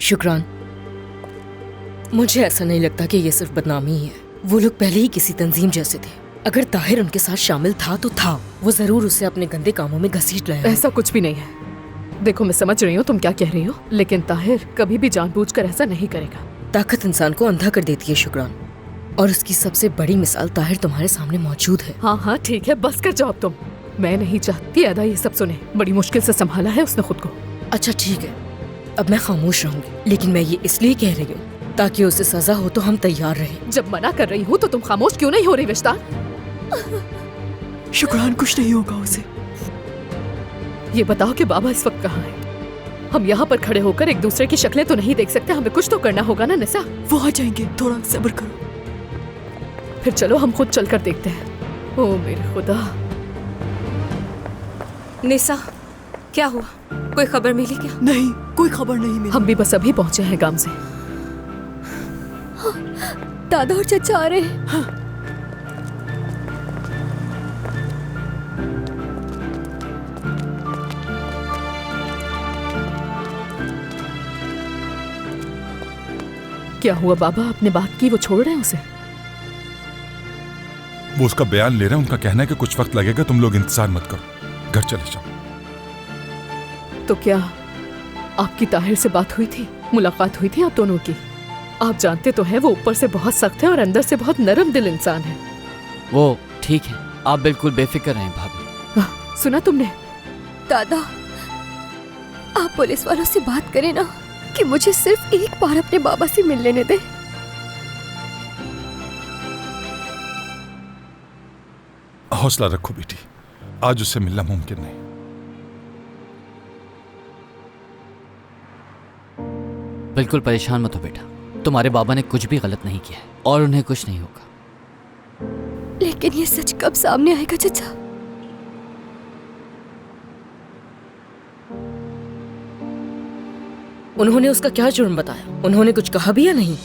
शुक्रान, मुझे ऐसा नहीं लगता कि ये सिर्फ बदनामी ही है। वो लोग पहले ही किसी तंजीम जैसे थे। अगर ताहिर उनके साथ शामिल था तो था, वो जरूर उसे अपने गंदे कामों में घसीट लाया। ऐसा कुछ भी नहीं है। देखो, मैं समझ रही हूँ तुम क्या कह रही हो, लेकिन ताहिर कभी भी जानबूझकर ऐसा नहीं करेगा। ताकत इंसान को अंधा कर देती है शुक्रान, और उसकी सबसे बड़ी मिसाल ताहिर तुम्हारे सामने मौजूद है। हाँ हाँ ठीक है, बस कर जाओ अब तुम। मैं नहीं चाहती अदा ये सब सुने। बड़ी मुश्किल से संभाला है उसने खुद को। अच्छा ठीक है, अब मैं खामोश रहूंगी, लेकिन मैं ये इसलिए कह रही हूँ ताकि उसे सजा हो तो हम तैयार रहें। जब मना कर रही हूँ तो तुम खामोश क्यों नहीं हो रही विस्तार? शुक्रान, कुछ नहीं होगा उसे। ये बताओ कि बाबा इस वक्त कहाँ है? हम यहाँ पर खड़े होकर एक दूसरे की शक्लें तो नहीं देख सकते। हमें कुछ तो करना होगा ना निसा। वो आ जाएंगे, थोड़ा सब्र करो। फिर चलो हम खुद चलकर देखते हैं। ओ मेरे खुदा। निसा, क्या हुआ? कोई खबर मिली क्या? नहीं, कोई खबर नहीं मिली। हम भी बस अभी पहुंचे हैं गांव से। दादा और चचा आ रहे हैं। हाँ। क्या हुआ बाबा, आपने बात की? वो छोड़ रहे हैं उसे? वो उसका बयान ले रहे हैं। उनका कहना है कि कुछ वक्त लगेगा, तुम लोग इंतजार मत करो, घर चले जाओ। तो क्या आपकी ताहिर से बात हुई थी, मुलाकात हुई थी आप दोनों की? आप जानते तो हैं वो ऊपर से बहुत सख्त है और अंदर से बहुत नरम दिल इंसान है। वो ठीक है, आप बिल्कुल बेफिक्र रहें भाभी। सुना तुमने? दादा, आप पुलिस वालों से बात करें ना कि मुझे सिर्फ एक बार अपने बाबा से मिल लेने दें। हौसला रखो बेटी, आज उससे मिलना मुमकिन नहीं। बिल्कुल परेशान मत हो बेटा, तुम्हारे बाबा ने कुछ भी गलत नहीं किया है और उन्हें कुछ नहीं होगा। लेकिन ये सच कब सामने आएगा चचा? उन्होंने उसका क्या जुर्म बताया? उन्होंने कुछ कहा भी या नहीं?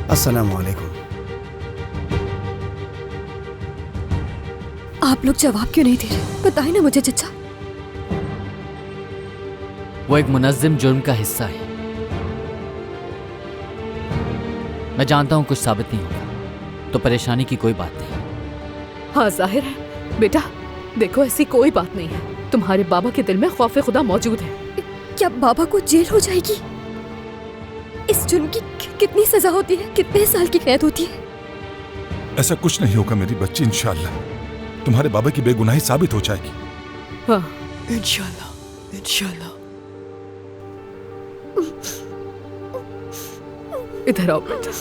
अस्सलाम वालेकुम। आप लोग जवाब क्यों नहीं दे रहे? बताए ना मुझे चचा। वो एक मुनज़्ज़म जुर्म का हिस्सा है। मैं जानता हूं कुछ साबित नहीं होगा, तो परेशानी की कोई बात नहीं। हाँ जाहिर है बेटा, देखो ऐसी कोई बात नहीं है। तुम्हारे बाबा के दिल में खौफ खुदा मौजूद है। क्या बाबा को जेल हो जाएगी? इस जुर्म की कितनी सजा होती है? कितने साल की कैद होती है? ऐसा कुछ नहीं होगा मेरी बच्ची, इंशाअल्लाह तुम्हारे बाबा की बेगुनाही साबित हो जाएगी। हाँ इंशाअल्लाह, इंशाअल्लाह। इधर आओ बेटा।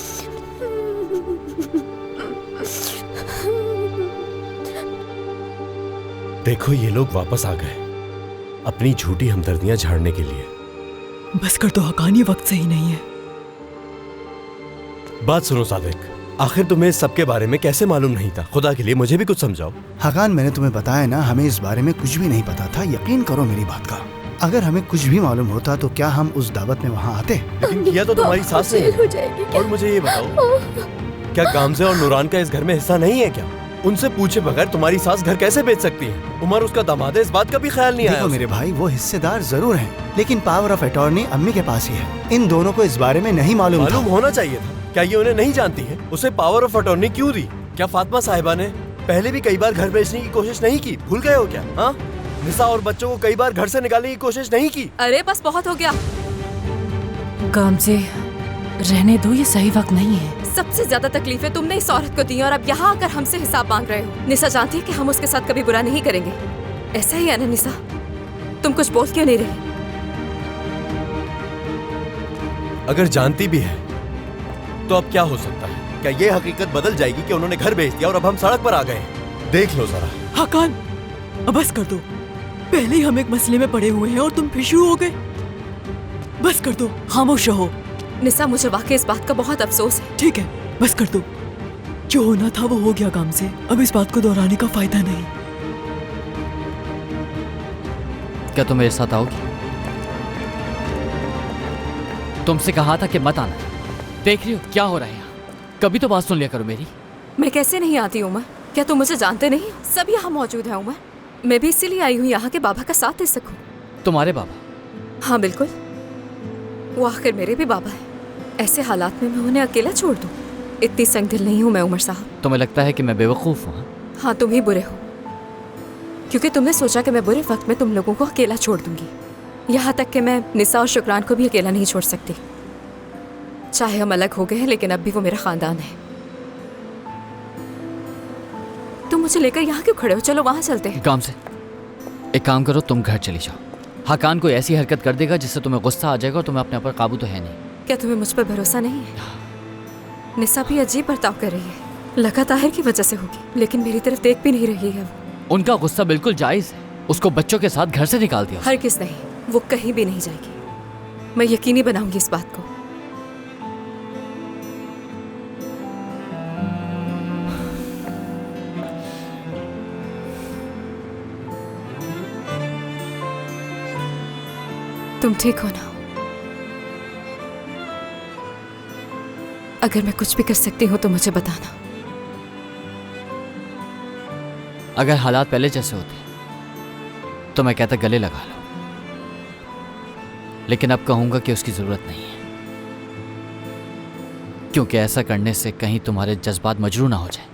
देखो ये लोग वापस आ गए अपनी झूठी हमदर्दियां झाड़ने के लिए। बस कर दो हकान, ये वक्त सही नहीं है। बात सुनो सादिक, आखिर तुम्हें इस सब के बारे में कैसे मालूम नहीं था? खुदा के लिए मुझे भी कुछ समझाओ। हकान, मैंने तुम्हें बताया ना, हमें इस बारे में कुछ भी नहीं पता था। यकीन करो मेरी बात का। अगर हमें कुछ भी मालूम होता तो क्या हम उस दावत में वहाँ आते? लेकिन किया तो तुम्हारी सास ने जेल हो जाएगी क्या? और मुझे ये बताओ, क्या गामजे और नूरान का इस घर में हिस्सा नहीं है क्या? उनसे पूछे बगैर तुम्हारी सास घर कैसे बेच सकती है? उमर उसका दामाद है, इस बात का भी ख्याल नहीं आया? देखो मेरे भाई, वो हिस्सेदार जरूर हैं, लेकिन पावर ऑफ अटॉर्नी अम्मी के पास ही है। इन दोनों को इस बारे में नहीं मालूम था। होना चाहिए था। क्या ये उन्हें नहीं जानती है? उसे पावर ऑफ अटॉर्नी क्यों दी? क्या फातिमा साहिबा ने पहले भी कई बार घर बेचने की कोशिश नहीं की? भूल गए हो क्या? हाँ, निसा और बच्चों को कई बार घर से निकालने की कोशिश नहीं की? अरे बस बहुत हो गया। गामजे, रहने दो, ये सही वक्त नहीं है। सबसे ज्यादा तकलीफें तुमने इस औरत को दी और अब यहाँ आकर हमसे हिसाब मांग रहे हो। निसा जानती है कि हम उसके साथ कभी बुरा नहीं करेंगे। ऐसा ही है ना निसा? तुम कुछ बोल क्यों नहीं रही? अगर जानती भी है तो अब क्या हो सकता है? क्या ये हकीकत बदल जाएगी कि उन्होंने घर बेच दिया और अब हम सड़क पर आ गए हैं? देख लो जरा। हकान, अब बस कर दो। पहले ही हम एक मसले में पड़े हुए हैं और तुम फिर शुरू हो गए। बस कर दो, खामोश रहो। निसा, मुझे वाकई इस बात का बहुत अफसोस है। ठीक है, बस कर दो। जो होना था वो हो गया काम से, अब इस बात को दोहराने का फायदा नहीं। क्या तुम मेरे साथ आओगी? तुमसे कहा था कि मत आना। देख रही हो क्या हो रहा है यहाँ? कभी तो बात सुन लिया करो मेरी। मैं कैसे नहीं आती उमर? क्या तुम मुझे जानते नहीं? सब यहाँ मौजूद है उमर। मैं भी इसीलिए आई हूँ यहाँ के बाबा का साथ दे सकूँ। तुम्हारे बाबा? हाँ बिल्कुल, वो आखिर मेरे भी बाबा है। ऐसे हालात में मैं उन्हें अकेला छोड़ दूँ? इतनी संगदिल नहीं हूँ मैं उमर साहब। तुम्हें लगता है कि मैं बेवकूफ़ हूँ? हाँ तुम ही बुरे हो, क्योंकि तुमने सोचा कि मैं बुरे वक्त में तुम लोगों को अकेला छोड़ दूंगी। यहाँ तक कि मैं निसा और शुक्रान को भी अकेला नहीं छोड़ सकती। चाहे हम अलग हो गए हैं, लेकिन अब भी वो मेरा खानदान है। तुम मुझे लेकर यहाँ क्यों खड़े हो? चलो वहाँ चलते हैं। काम से एक काम करो, तुम घर चली जाओ। हाकान कोई ऐसी हरकत कर देगा जिससे तुम्हें गुस्सा आ जाएगा और तुम्हें अपने ऊपर काबू तो है नहीं। क्या तुम्हें मुझ पर भरोसा नहीं है? निसा भी अजीब बर्ताव कर रही है, लगा ताहिर की वजह से होगी, लेकिन मेरी तरफ देख भी नहीं रही है वो। उनका गुस्सा बिल्कुल जायज़ है। उसको बच्चों के साथ घर से निकाल दिया। हरगिज़ नहीं, वो कहीं भी नहीं जाएगी। मैं यकीनी बनाऊंगी इस बात को। तुम ठीक हो ना? अगर मैं कुछ भी कर सकती हूँ तो मुझे बताना। अगर हालात पहले जैसे होते तो मैं कहता गले लगा लो, लेकिन अब कहूंगा कि उसकी जरूरत नहीं है, क्योंकि ऐसा करने से कहीं तुम्हारे जज्बात मजरू ना हो जाए।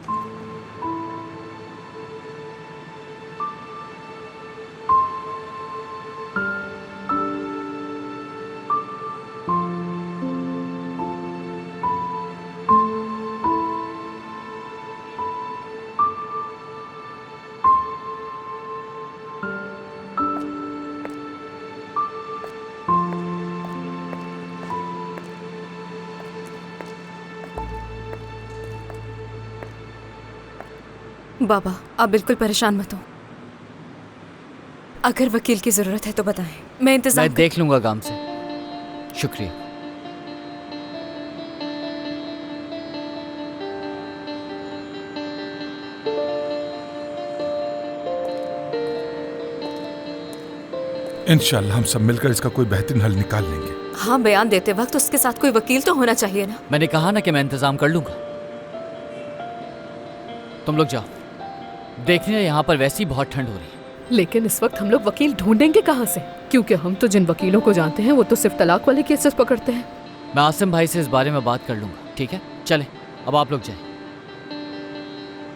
बाबा, आप बिल्कुल परेशान मत हो। अगर वकील की जरूरत है तो बताएं, मैं इंतजार मैं देख लूंगा काम से। शुक्रिया। इंशाल्लाह हम सब मिलकर इसका कोई बेहतरीन हल निकाल लेंगे। हाँ, बयान देते वक्त उसके साथ कोई वकील तो होना चाहिए ना। मैंने कहा ना कि मैं इंतजाम कर लूंगा। तुम लोग जाओ। देखने यहाँ पर वैसी बहुत ठंड हो रही है। लेकिन इस वक्त हम लोग वकील ढूंढेंगे कहाँ से? क्योंकि हम तो जिन वकीलों को जानते हैं वो तो सिर्फ तलाक वाले केसेस पकड़ते हैं। मैं आसिम भाई से इस बारे में बात कर लूंगा। ठीक है, चले अब आप लोग जाएं।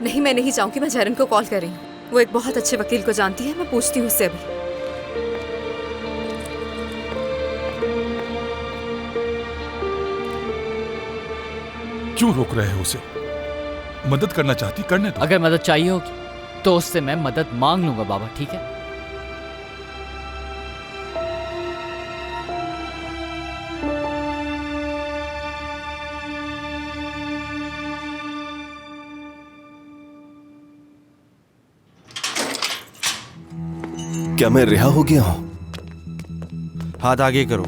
नहीं, मैं नहीं जाऊंगी। मैं जहरन को कॉल कर रही हूँ। वो एक बहुत अच्छे वकील को जानती है। मैं पूछती हूँ उससे अभी। क्यों रोक रहे हो उसे? मदद करना चाहती, करने दो। अगर मदद चाहिए होगी तो उससे मैं मदद मांग लूंगा बाबा, ठीक है? क्या मैं रिहा हो गया हूं? हाथ आगे करो,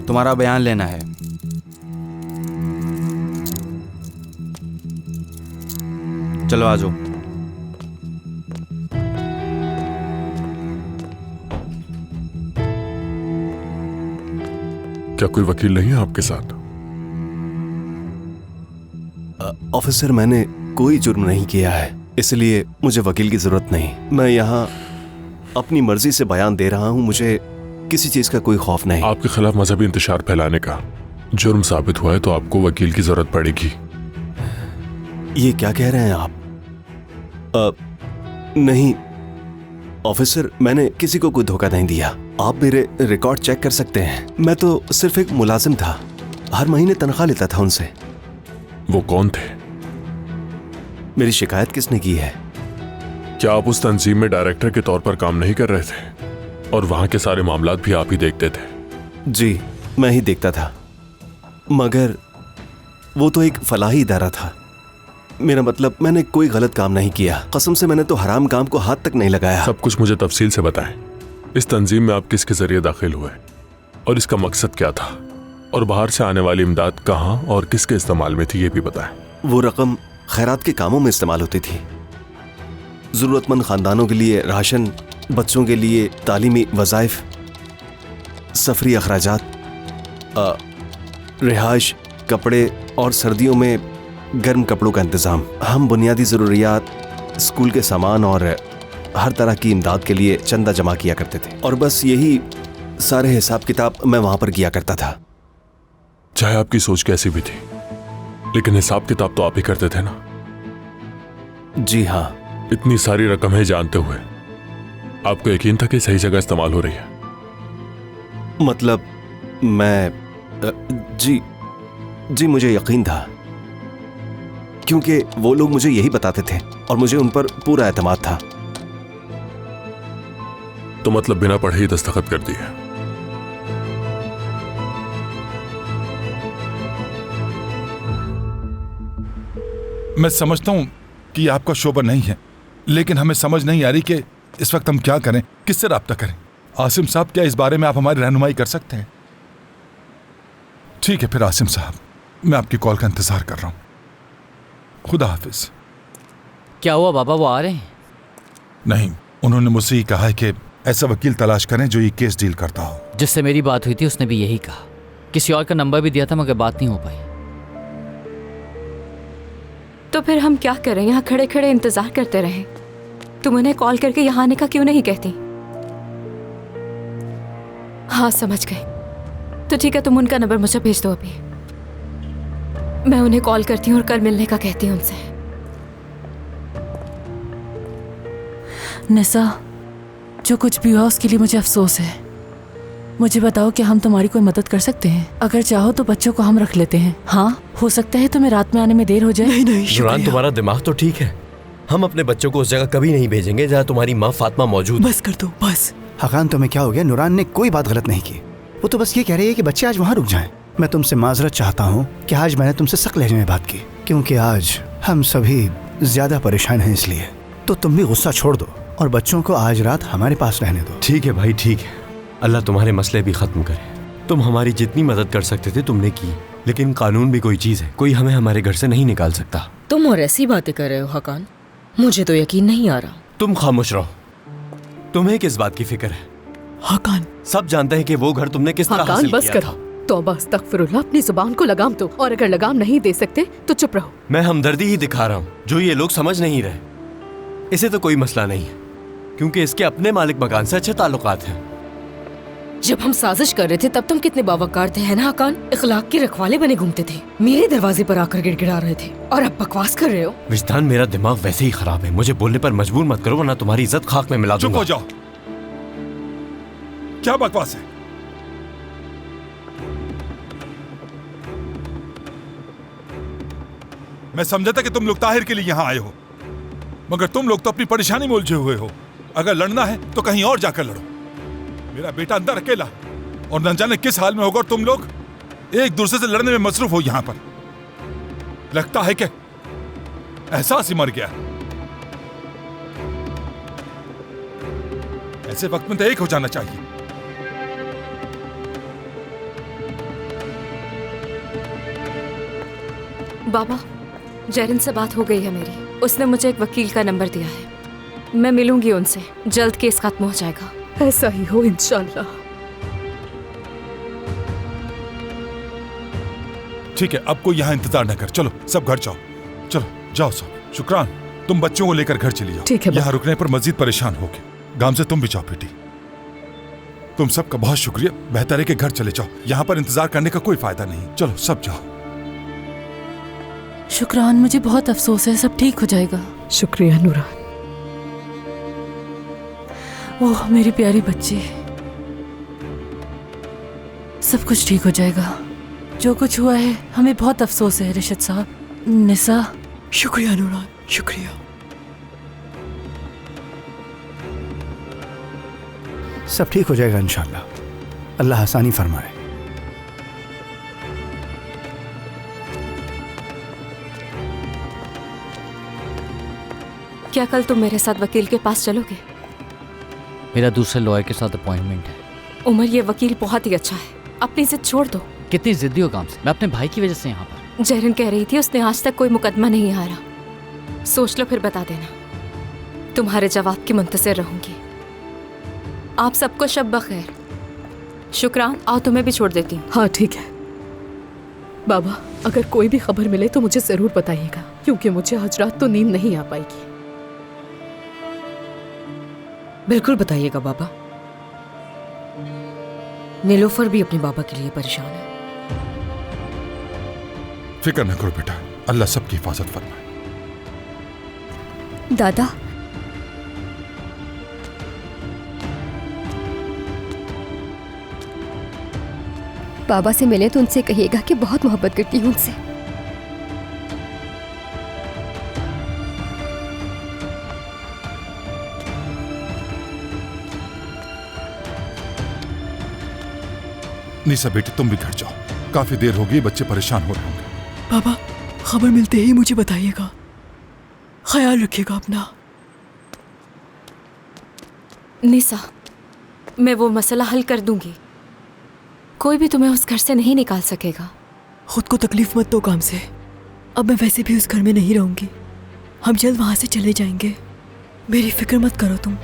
तुम्हारा बयान लेना है। चलो आ जाओ। क्या कोई वकील नहीं है आपके साथ? ऑफिसर, मैंने कोई जुर्म नहीं किया है, इसलिए मुझे वकील की जरूरत नहीं। मैं यहाँ अपनी मर्जी से बयान दे रहा हूँ। मुझे किसी चीज का कोई खौफ नहीं। आपके खिलाफ मजहबी इंतशार फैलाने का जुर्म साबित हुआ है तो आपको वकील की जरूरत पड़ेगी। ये क्या कह रहे हैं आप? नहीं ऑफिसर, मैंने किसी को कोई धोखा नहीं दिया। आप मेरे रिकॉर्ड चेक कर सकते हैं। मैं तो सिर्फ एक मुलाजिम था, हर महीने तनख्वाह लेता था उनसे। वो कौन थे? मेरी शिकायत किसने की है? क्या आप उस तंजीम में डायरेक्टर के तौर पर काम नहीं कर रहे थे और वहां के सारे मामलात भी आप ही देखते थे? जी, मैं ही देखता था, मगर वो तो एक फलाही इदारा था। मेरा मतलब, मैंने कोई गलत काम नहीं किया। कसम से मैंने तो हराम काम को हाथ तक नहीं लगाया। सब कुछ मुझे तफसील से बताएं। इस तंजीम में आप किसके जरिए दाखिल हुए और इसका मकसद क्या था, और बाहर से आने वाली इमदाद कहाँ और किसके इस्तेमाल में थी, ये भी बताएं। वो रकम खैरात के कामों में इस्तेमाल होती थी। जरूरतमंद खानदानों के लिए राशन, बच्चों के लिए तालीमी वज़ाइफ, सफरी अखराजात, रिहाइश, कपड़े और सर्दियों में गर्म कपड़ों का इंतजाम, हम बुनियादी ज़रूरियात, स्कूल के सामान और हर तरह की इमदाद के लिए चंदा जमा किया करते थे। और बस यही सारे हिसाब किताब मैं वहां पर किया करता था। चाहे आपकी सोच कैसी भी थी, लेकिन हिसाब किताब तो आप ही करते थे ना। जी हाँ। इतनी सारी रकमें जानते हुए आपको यकीन था कि सही जगह इस्तेमाल हो रही है? मतलब मैं जी मुझे यकीन था, क्योंकि वो लोग मुझे यही बताते थे और मुझे उन पर पूरा एतमाद था। तो मतलब बिना पढ़े ही दस्तखत कर दिए? मैं समझता हूं कि आपका शोबा नहीं है, लेकिन हमें समझ नहीं आ रही कि इस वक्त हम क्या करें, किससे राब्ता करें। आसिम साहब, क्या इस बारे में आप हमारी रहनुमाई कर सकते हैं? ठीक है फिर आसिम साहब, मैं आपकी कॉल का इंतजार कर रहा हूं। खुदा हाफिज। क्या हुआ बाबा, वो आ रहे हैं? नहीं, उन्होंने मुझसे ही कहा है कि ऐसा वकील तलाश करें जो ये केस डील करता हो। जिससे मेरी बात हुई थी उसने भी यही कहा। किसी और का नंबर भी दिया था मगर बात नहीं हो पाई। तो फिर हम क्या करें? यहाँ खड़े खड़े इंतजार करते रहे? तुम उन्हें कॉल करके यहाँ आने का क्यों नहीं कहती? हाँ समझ गए। तो ठीक है, तुम उनका नंबर मुझे भेज दो अभी। मैं उन्हें कॉल करती हूँ और कल मिलने का कहती हूँ उनसे। निसा, जो कुछ भी हुआ उसके लिए मुझे अफसोस है। मुझे बताओ कि हम तुम्हारी कोई मदद कर सकते हैं? अगर चाहो तो बच्चों को हम रख लेते हैं। हाँ, हो सकता है तुम्हें रात में आने में देर हो जाए। नहीं नुरान, तुम्हारा दिमाग तो ठीक है। हम अपने बच्चों को उस जगह कभी नहीं भेजेंगे जहाँ तुम्हारी माँ फातिमा मौजूद। बस कर दो, बस। हकान, तुम्हें क्या हो गया? नुरान ने कोई बात गलत नहीं की। वो तो बस ये कह रही है कि बच्चे आज वहाँ रुक जाएं। मैं तुमसे माजरत चाहता हूँ कि आज मैंने तुमसे सख्त लहजे में बात की, क्योंकि आज हम सभी ज्यादा परेशान हैं। इसलिए तो तुम भी गुस्सा छोड़ दो और बच्चों को आज रात हमारे पास रहने दो। ठीक है भाई, ठीक है। अल्लाह तुम्हारे मसले भी खत्म करे। तुम हमारी जितनी मदद कर सकते थे तुमने की, लेकिन कानून भी कोई चीज है, कोई हमें हमारे घर से नहीं निकाल सकता। तुम और ऐसी बातें कर रहे हो हकान, मुझे तो यकीन नहीं आ रहा। तुम खामोश रहो। तुम्हें किस बात की फिक्र है? हकान, सब जानते हैं कि वो घर तुमने किस तरह हासिल बस किया करो। था। तौबा अस्तगफिरुल्लाह, अपनी जुबान को लगाम दो, और अगर लगाम नहीं दे सकते तो चुप रहो। मैं हमदर्दी ही दिखा रहा हूँ, जो ये लोग समझ नहीं रहे। इसे तो कोई मसला नहीं है, क्योंकि इसके अपने मालिक मकान से अच्छे ताल्लुकात हैं। जब हम साजिश कर रहे थे तब तुम कितने बावकार थे, है ना हकान? इखलाक के रखवाले बने घूमते थे, मेरे दरवाजे पर आकर गिड़गिड़ा रहे थे, और अब बकवास कर रहे हो। विजदान, मेरा दिमाग वैसे ही खराब है। मुझे बोलने पर मजबूर मत करो, वरना तुम्हारी इज्जत खाक में मिला दूंगा। चुप हो जाओ। क्या बकवास है? मैं समझा था कि तुम लोग ताहिर के लिए यहाँ आए हो, मगर तुम लोग तो अपनी परेशानी में उलझे हुए हो। अगर लड़ना है तो कहीं और जाकर लड़ो। मेरा बेटा अंदर अकेला और न जाने किस हाल में होगा, और तुम लोग एक दूसरे से लड़ने में मसरूफ हो। यहां पर लगता है कि एहसास ही मर गया। ऐसे वक्त में तो एक हो जाना चाहिए। बाबा, जैरिन से बात हो गई है मेरी। उसने मुझे एक वकील का नंबर दिया है, मैं मिलूंगी उनसे। जल्द केस खत्म हो जाएगा। ऐसा ही हो इंशाल्लाह। ठीक है, अब कोई यहाँ इंतजार न कर। चलो सब घर जाओ। चलो जाओ सब। शुक्रान, तुम बच्चों को लेकर घर चली जाओ। ठीक है। यहाँ रुकने पर मजीद परेशान होगे। गांव से तुम भी जाओ बेटी। तुम सबका बहुत शुक्रिया। बेहतर है कि घर चले जाओ, यहाँ पर इंतजार करने का कोई फायदा नहीं। चलो सब जाओ। शुक्रान, मुझे बहुत अफसोस है, सब ठीक हो जाएगा। शुक्रिया नूरान। ओह मेरी प्यारी बच्ची, सब कुछ ठीक हो जाएगा। जो कुछ हुआ है हमें बहुत अफसोस है रिशद साहब। निसा, शुक्रिया नूरान, शुक्रिया। सब ठीक हो जाएगा इंशाल्लाह। अल्लाह आसानी फरमाए। क्या कल तुम मेरे साथ वकील के पास चलोगे? मेरा दूसरे लॉयर के साथ अपॉइंटमेंट है। उमर, ये वकील बहुत ही अच्छा है, अपनी जिद छोड़ दो। कितनी जिद्दी हो काम से। मैं अपने भाई की वजह से यहाँ पर। जहरन कह रही थी उसने आज तक कोई मुकदमा नहीं हारा। सोच लो फिर बता देना। तुम्हारे जवाब की मुंतज़िर रहूंगी। आप सबको शब बखैर। शुक्रान, आओ तुम्हें भी छोड़ देती हूँ। हाँ ठीक है। बाबा, अगर कोई भी खबर मिले तो मुझे जरूर बताइएगा, क्योंकि मुझे आज रात तो नींद नहीं आ पाएगी। बिल्कुल बताइएगा बाबा। नीलोफर भी अपने बाबा के लिए परेशान है। फिक्र न करो बेटा, अल्लाह सबकी हिफाजत फरमाए। दादा, बाबा से मिले तो उनसे कहिएगा कि बहुत मोहब्बत करती हूँ उनसे। निशा बेटी तुम भी घर जाओ, काफी देर हो गई, बच्चे परेशान हो रहे होंगे। पापा, खबर मिलते ही मुझे बताइएगा। ख्याल रखिएगा अपना। निशा, मैं वो मसला हल कर दूंगी। कोई भी तुम्हें उस घर से नहीं निकाल सकेगा। खुद को तकलीफ मत दो काम से। अब मैं वैसे भी उस घर में नहीं रहूंगी। हम जल्द वहां से चले जाएंगे। मेरी फिक्र मत करो तुम।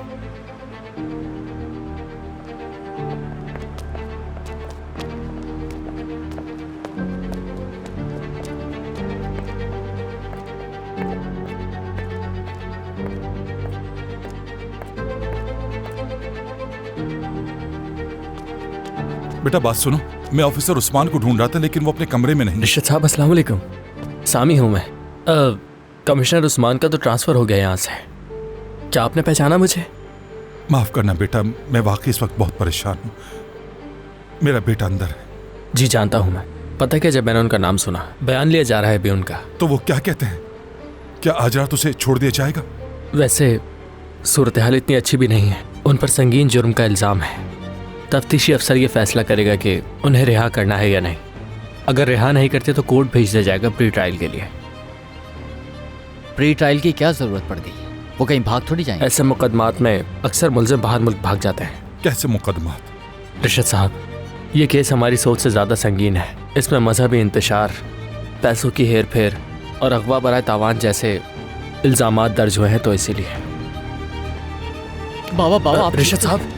बेटा बात सुनो, मैं ऑफिसर उस्मान को ढूंढ रहा था लेकिन वो अपने कमरे में नहीं। रिशद साहब अस्सलाम वालेकुम। सामी हूँ मैं। कमिश्नर उस्मान का तो ट्रांसफ़र हो गया यहाँ से। क्या आपने पहचाना मुझे? माफ करना बेटा, मैं वाकई इस वक्त बहुत परेशान हूँ। मेरा बेटा अंदर है। जी जानता हूँ मैं। पता क्या, जब मैंने उनका नाम सुना, बयान लिया जा रहा है अभी उनका। तो वो क्या कहते हैं? क्या आज रात उसे छोड़ दिया जाएगा? वैसे सूरत हाल इतनी अच्छी भी नहीं है। उन पर संगीन जुर्म का इल्ज़ाम है। तफ्तीशी अफसर ये फैसला करेगा कि उन्हें रिहा करना है या नहीं। अगर रिहा नहीं करते तो कोर्ट भेज दिया जाएगा प्री ट्रायल के लिए। प्री ट्रायल की क्या जरूरत पड़ गई? वो कहीं भाग थोड़ी जाएंगे। ऐसे मुकदमात में अक्सर मुलजिम बाहर मुल्क भाग जाते हैं। कैसे मुकदमात? रिशद साहब, ये केस हमारी सोच से ज़्यादा संगीन है। इसमें मजहबी इंतशार, पैसों की हेर फेर और अगवा बराए तावान जैसे इल्ज़ामात दर्ज हुए हैं, तो इसीलिए। बाबा रिशद साहब,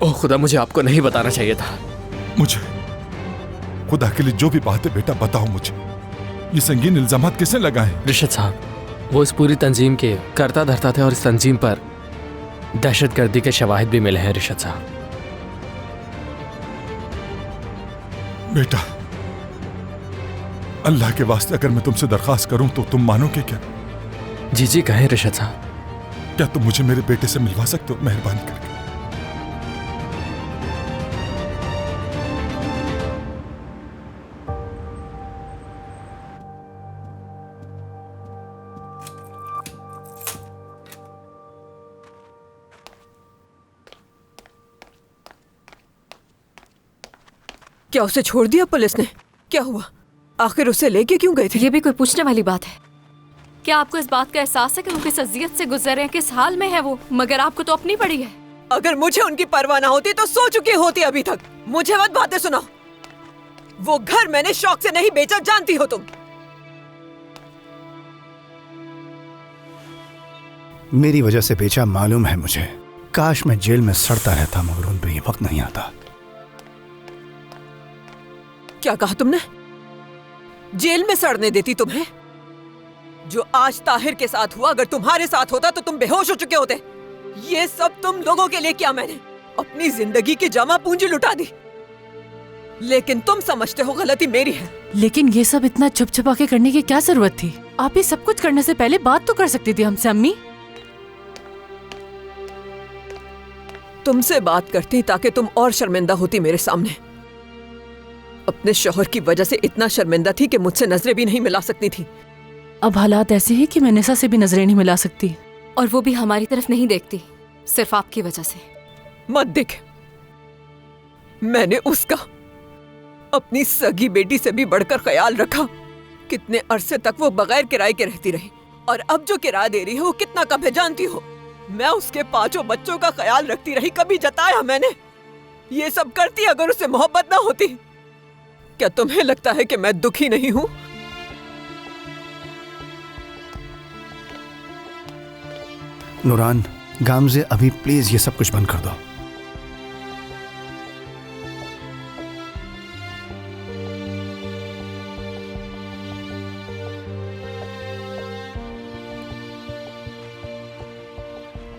ओह खुदा, मुझे आपको नहीं बताना चाहिए था। मुझे खुदा के लिए जो भी बात है बेटा बताओ मुझे। ये संगीन इल्जामात किसने लगाए? रिशद साहब, वो इस पूरी तंजीम के करता धरता थे और इस तंजीम पर दहशतगर्दी के शवाहिद भी मिले हैं। रिशद साहब, बेटा अल्लाह के वास्ते अगर मैं तुमसे दरखास्त करूं तो तुम मानोगे क्या? जी जी कहें रिशद साहब। क्या तुम मुझे मेरे बेटे से मिलवा सकते हो मेहरबानी करके? क्या उसे छोड़ दिया पुलिस ने? क्या हुआ? आखिर उसे लेके क्यों गए थे? ये भी कोई पूछने वाली बात है? क्या आपको इस बात का एहसास है कि वो किस अजियत से गुजर रहे हैं, किस हाल में है वो? मगर आपको तो अपनी पड़ी है। अगर मुझे उनकी परवाह ना होती तो सो चुकी होती अभी तक। मुझे मत बातें सुनाओ। वो घर मैंने शौक से नहीं बेचा, जानती हो तुम। मेरी वजह से बेचा मालूम है मुझे। काश मैं जेल में सड़ता रहता, मगर उन पे ये वक्त नहीं आता। क्या कहा तुमने? जेल में सड़ने देती तुम्हें? जो आज ताहिर के साथ हुआ अगर तुम्हारे साथ होता तो तुम बेहोश हो चुके होते। ये सब तुम लोगों के लिए किया मैंने। अपनी जिंदगी की जमा पूंजी लुटा दी। लेकिन तुम समझते हो गलती मेरी है। लेकिन ये सब इतना छुप छुपा के करने की क्या जरूरत थी? आप ये सब कुछ करने से पहले बात तो कर सकती थी हमसे अम्मी। तुमसे बात करती ताकि तुम और शर्मिंदा होती मेरे सामने। अपने शौहर की वजह से इतना शर्मिंदा थी कि मुझसे नजरें भी नहीं मिला सकती थी। अब हालात ऐसे हैं कि मैं निशा से भी नजरें नहीं मिला सकती। और वो भी हमारी तरफ नहीं देखती, सिर्फ आपकी वजह से। मत देख, मैंने उसका अपनी सगी बेटी से भी बढ़कर ख्याल रखा। कितने अरसे तक वो बगैर किराए के रहती रही, और अब जो किराया दे रही है वो कितना कम है जानती हो? मैं उसके 5 बच्चों का ख्याल रखती रही, कभी जताया मैंने? ये सब करती अगर उससे मोहब्बत ना होती। क्या तुम्हें लगता है कि मैं दुखी नहीं हूं? नुरान, गामजे, अभी प्लीज ये सब कुछ बंद कर दो।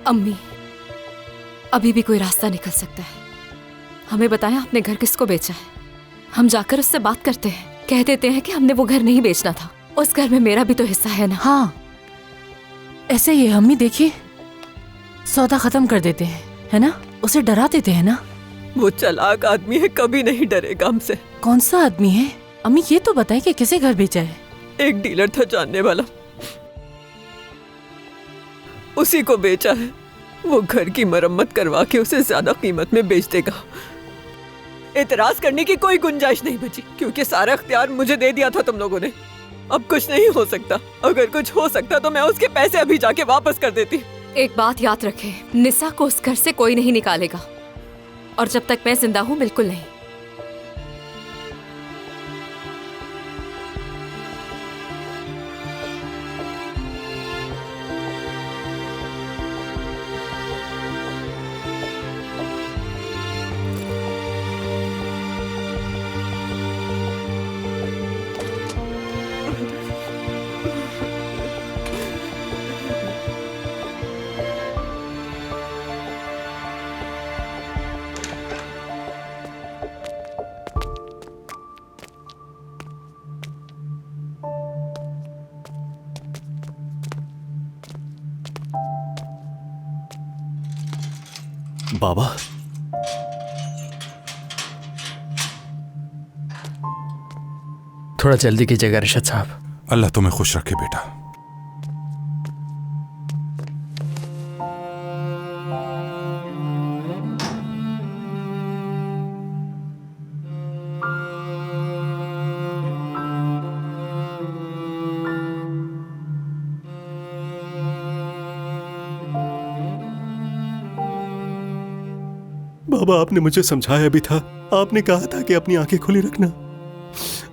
अम्मी, अभी भी कोई रास्ता निकल सकता है। हमें बताएं आपने घर किसको बेचा है। हम जाकर उससे बात करते हैं, कह देते हैं कि हमने वो घर नहीं बेचना था। उस घर में मेरा भी तो हिस्सा है ना। हाँ, ऐसे ही है अम्मी। देखिए, सौदा खत्म कर देते हैं, है ना? उसे डरा देते हैं ना। वो चालाक आदमी है, कभी नहीं डरेगा हमसे। कौन सा आदमी है अम्मी? ये तो बताए कि किसे घर बेचा है। एक डीलर था जानने वाला, उसी को बेचा है। वो घर की मरम्मत करवा के उसे ज्यादा कीमत में बेच देगा। एतराज करने की कोई गुंजाइश नहीं बची, क्योंकि सारा इख्तियार मुझे दे दिया था तुम लोगों ने। अब कुछ नहीं हो सकता। अगर कुछ हो सकता तो मैं उसके पैसे अभी जाके वापस कर देती। एक बात याद रखें, निसा को उस घर से कोई नहीं निकालेगा, और जब तक मैं जिंदा हूं बिल्कुल नहीं। बाबा, थोड़ा जल्दी कीजिएगा रिशद साहब। अल्लाह तुम्हें खुश रखे बेटा। बाबा, आपने मुझे समझाया भी था, आपने कहा था कि अपनी आंखें खुली रखना,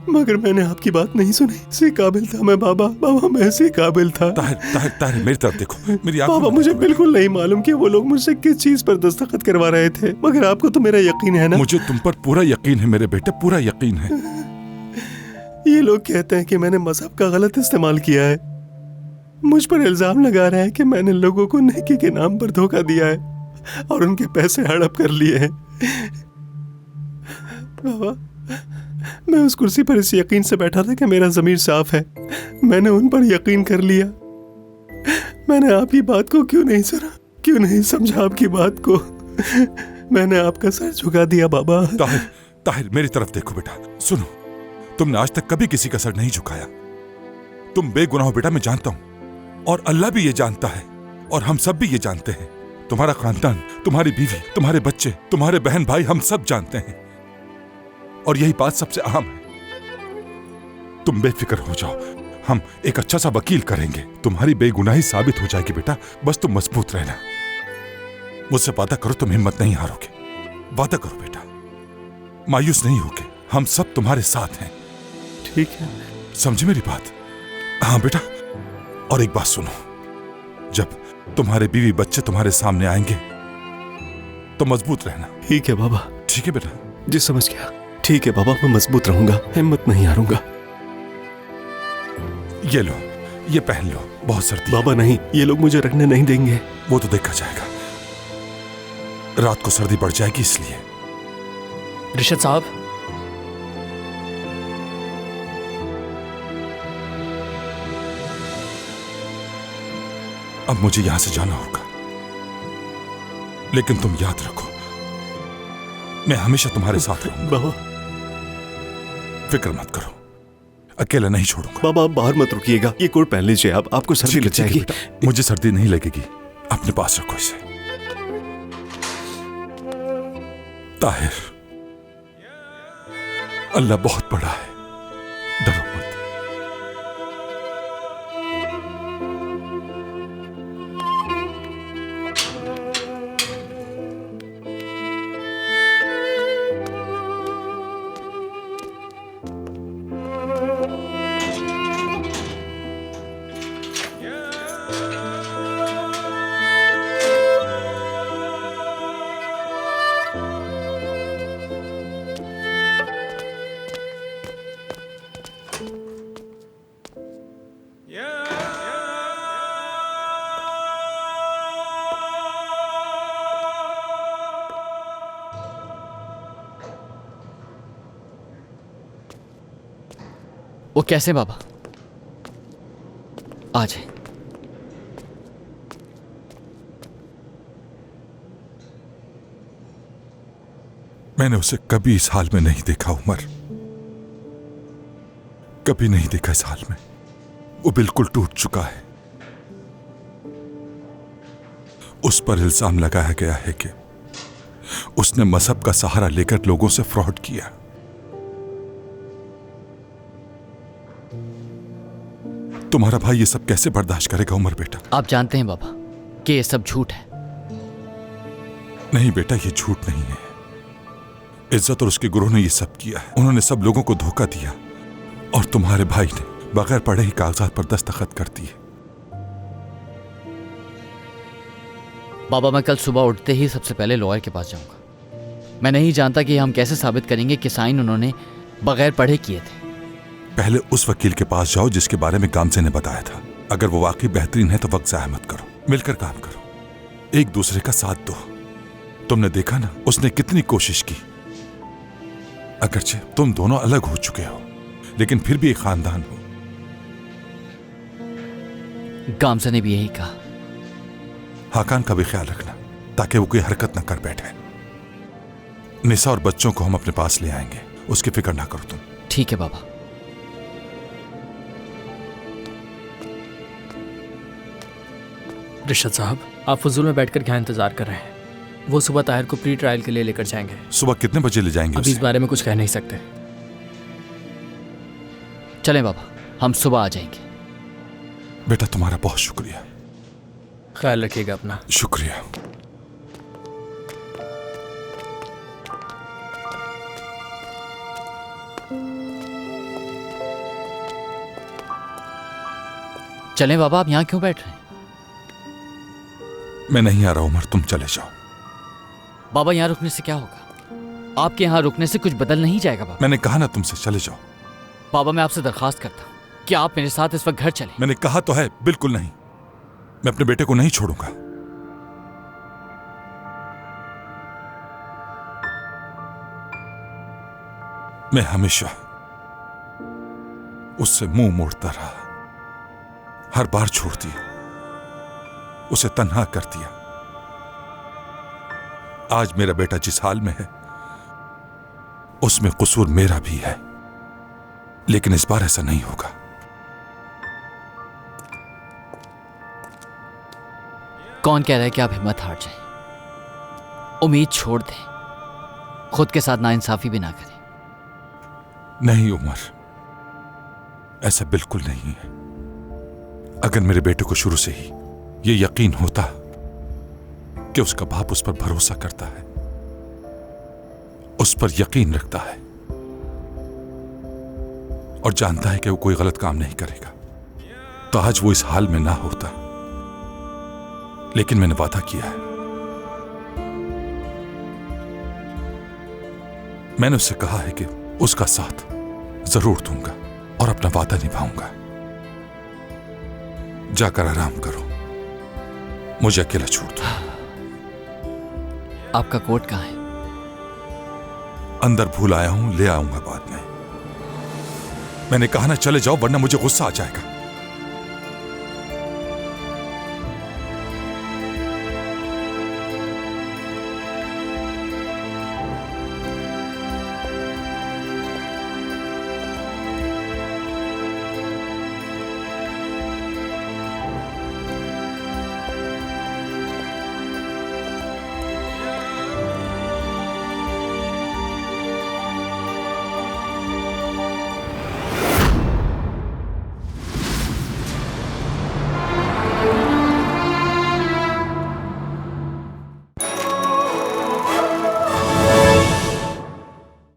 मगर मैंने आपकी बात नहीं सुनी। इसी काबिल था मैं बाबा। बाबा, मैं इसी काबिल था। ताहिर, ताहिर, ताहिर, मेरी तरफ देखो, मेरी आंखों बाबा, मुझे बिल्कुल नहीं मालूम कि वो लोग मुझसे किस चीज पर दस्तखत करवा रहे थे, मगर आपको तो मेरा यकीन है ना? मुझे तुम पर पूरा यकीन है मेरे बेटे, पूरा यकीन है। ये लोग कहते हैं कि मैंने मजहब का गलत इस्तेमाल किया है। मुझ पर इल्जाम लगा रहे हैं कि मैंने लोगों को नेकी के नाम पर धोखा दिया है और उनके पैसे हड़प कर लिए हैं। बाबा, मैं उस कुर्सी पर इस यकीन से बैठा था कि मेरा ज़मीर साफ है। मैंने उन पर यकीन कर लिया। मैंने आपकी बात को क्यों नहीं सुना, क्यों नहीं समझा आपकी बात को? मैंने आपका सर झुका दिया बाबा। ताहिर, ताहिर, मेरी तरफ देखो बेटा, सुनो। तुमने आज तक कभी किसी का सर नहीं झुकाया। तुम बेगुनाह हो बेटा, मैं जानता हूं, और अल्लाह भी ये जानता है, और हम सब भी ये जानते हैं। तुम्हारा खानदान, तुम्हारी बीवी, तुम्हारे बच्चे, तुम्हारे बहन भाई, हम सब जानते हैं, और यही बात सबसे अहम है। तुम बेफिक्र हो जाओ, हम एक अच्छा सा वकील करेंगे। तुम्हारी बेगुनाही साबित हो जाएगी बेटा, बस तुम मजबूत रहना। मुझसे वादा करो, तुम हिम्मत नहीं हारोगे। वादा करो बेटा, मायूस नहीं होगे, हम सब तुम्हारे साथ हैं। ठीक है, समझे मेरी बात? हाँ बेटा, और एक बात सुनो, जब तुम्हारे बीवी बच्चे तुम्हारे सामने आएंगे तो मजबूत रहना। ठीक है बाबा। ठीक है बेटा? जी समझ गया। ठीक है बाबा, मैं मजबूत रहूंगा, हिम्मत नहीं हारूंगा। ये लो, ये पहन लो, बहुत सर्दी। बाबा नहीं, ये लोग मुझे रखने नहीं देंगे। वो तो देखा जाएगा, रात को सर्दी बढ़ जाएगी इसलिए। रिशद साहब, अब मुझे यहां से जाना होगा, लेकिन तुम याद रखो, मैं हमेशा तुम्हारे साथ रहूंगा। बाबा, फिक्र मत करो, अकेला नहीं छोड़ूंगा। बाबा, आप बाहर मत रुकिएगा, ये कोट पहन लीजिए आप, आपको सर्दी लग जाएगी। मुझे सर्दी नहीं लगेगी, अपने पास रखो इसे। ताहिर, अल्लाह बहुत बड़ा है, डरो मत। वो कैसे बाबा? आ जाए। मैंने उसे कभी इस हाल में नहीं देखा उमर, कभी नहीं देखा इस हाल में। वो बिल्कुल टूट चुका है। उस पर इल्जाम लगाया गया है कि उसने मजहब का सहारा लेकर लोगों से फ्रॉड किया। तुम्हारा भाई ये सब कैसे बर्दाश्त करेगा उमर बेटा? आप जानते हैं बाबा कि ये सब झूठ है। नहीं बेटा, ये झूठ नहीं है। इज्जत और उसके गुरु ने ये सब किया है। उन्होंने सब लोगों को धोखा दिया और तुम्हारे भाई ने बगैर पढ़े ही कागजात पर दस्तखत कर दिए। बाबा, मैं कल सुबह उठते ही सबसे पहले लॉयर के पास जाऊंगा। मैं नहीं जानता कि हम कैसे साबित करेंगे कि साइन उन्होंने बगैर पढ़े किए थे। पहले उस वकील के पास जाओ जिसके बारे में गामसे ने बताया था। अगर वो वाकई बेहतरीन है तो वक्त ज़ाया मत करो, मिलकर काम करो, एक दूसरे का साथ दो। तुमने देखा ना उसने कितनी कोशिश की। अगरचे तुम दोनों अलग हो चुके हो, लेकिन फिर भी एक खानदान हो। गामसे ने भी यही कहा। हाकान का भी ख्याल रखना ताकि वो कोई हरकत ना कर बैठे। निसा और बच्चों को हम अपने पास ले आएंगे, उसकी फिक्र ना करो तुम। ठीक है बाबा। रिशद साहब, आप फजूल में बैठकर क्या इंतजार कर रहे हैं? वो सुबह ताहिर को प्री ट्रायल के लिए लेकर जाएंगे। सुबह कितने बजे ले जाएंगे? अभी इस बारे में कुछ कह नहीं सकते। चलें बाबा, हम सुबह आ जाएंगे। बेटा तुम्हारा बहुत शुक्रिया। ख्याल रखिएगा अपना। शुक्रिया। चलें बाबा, आप यहाँ क्यों बैठ रहे हैं? मैं नहीं आ रहा उमर, तुम चले जाओ। बाबा, यहाँ रुकने से क्या होगा? आपके यहाँ रुकने से कुछ बदल नहीं जाएगा बाबा। मैंने कहा ना तुमसे चले जाओ। बाबा, मैं आपसे दरखास्त करता हूँ कि आप मेरे साथ इस वक्त घर चलें। मैंने कहा तो है, बिल्कुल नहीं। मैं अपने बेटे को नहीं छोड़ूंगा। मैं हमेशा उससे मुंह मोड़ता रहा, हर बार छोड़ दिया, उसे तन्हा कर दिया। आज मेरा बेटा जिस हाल में है उसमें कसूर मेरा भी है, लेकिन इस बार ऐसा नहीं होगा। कौन कह रहा है कि आप हिम्मत हार जाएं? उम्मीद छोड़ दें, खुद के साथ नाइंसाफी भी ना करें। नहीं उमर, ऐसा बिल्कुल नहीं है। अगर मेरे बेटे को शुरू से ही ये यकीन होता कि उसका बाप उस पर भरोसा करता है, उस पर यकीन रखता है और जानता है कि वो कोई गलत काम नहीं करेगा, तो आज वो इस हाल में ना होता। लेकिन मैंने वादा किया है, मैंने उससे कहा है कि उसका साथ जरूर दूंगा और अपना वादा निभाऊंगा। जाकर आराम करो, मुझे अकेला छोड़ दो। आपका कोट कहाँ है? अंदर भूल आया हूं, ले आऊंगा बाद में। मैंने कहा ना चले जाओ, वरना मुझे गुस्सा आ जाएगा।